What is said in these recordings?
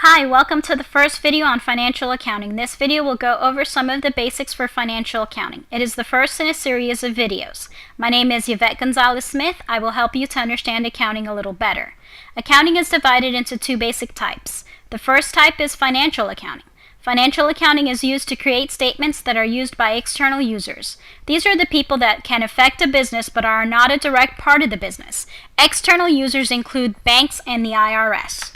Hi, welcome to the first video on financial accounting. This video will go over some of the basics for financial accounting. It is the first in a series of videos. My name is Yvette Gonzalez-Smith. I will help you to understand accounting a little better. Accounting is divided into two basic types. The first type is financial accounting. Financial accounting is used to create statements that are used by external users. These are the people that can affect a business but are not a direct part of the business. External users include banks and the IRS.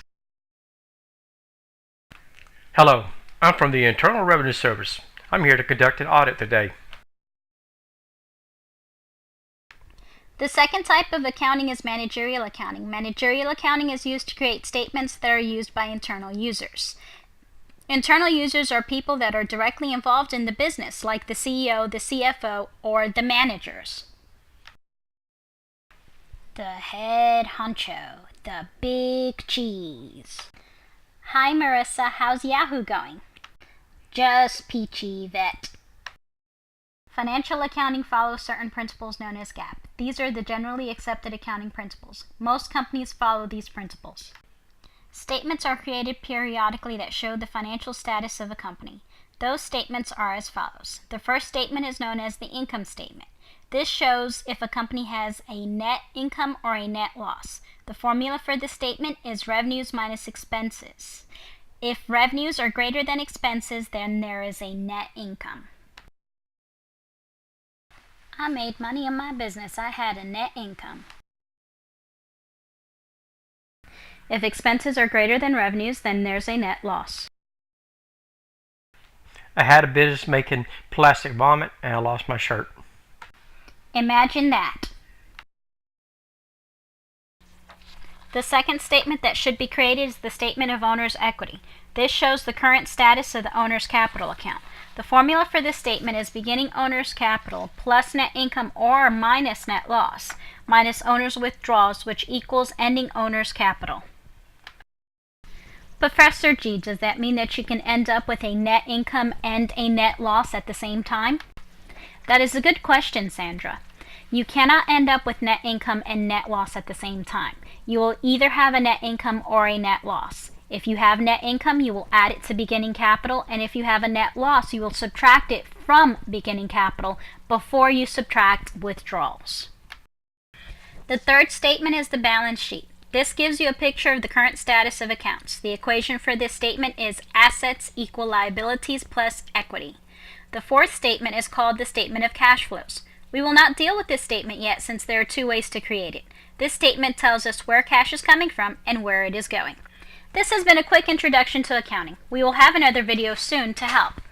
Hello, I'm from the Internal Revenue Service. I'm here to conduct an audit today. The second type of accounting is managerial accounting. Managerial accounting is used to create statements that are used by internal users. Internal users are people that are directly involved in the business, like the CEO, the CFO, or the managers. The head honcho, the big cheese. Hi Marissa, how's Yahoo going? Just peachy, Vet. Financial accounting follows certain principles known as GAAP. These are the generally accepted accounting principles. Most companies follow these principles. Statements are created periodically that show the financial status of a company. Those statements are as follows. The first statement is known as the income statement. This shows if a company has a net income or a net loss. The formula for this statement is revenues minus expenses. If revenues are greater than expenses, then there is a net income. I made money in my business. I had a net income. If expenses are greater than revenues, then there's a net loss. I had a business making plastic vomit and I lost my shirt. Imagine that. The second statement that should be created is the statement of owner's equity. This shows the current status of the owner's capital account. The formula for this statement is beginning owner's capital plus net income or minus net loss minus owner's withdrawals, which equals ending owner's capital. Professor G, does that mean that you can end up with a net income and a net loss at the same time? That is a good question, Sandra. You cannot end up with net income and net loss at the same time. You will either have a net income or a net loss. If you have net income, you will add it to beginning capital, and if you have a net loss, you will subtract it from beginning capital before you subtract withdrawals. The third statement is the balance sheet. This gives you a picture of the current status of accounts. The equation for this statement is assets equal liabilities plus equity. The fourth statement is called the statement of cash flows. We will not deal with this statement yet since there are two ways to create it. This statement tells us where cash is coming from and where it is going. This has been a quick introduction to accounting. We will have another video soon to help.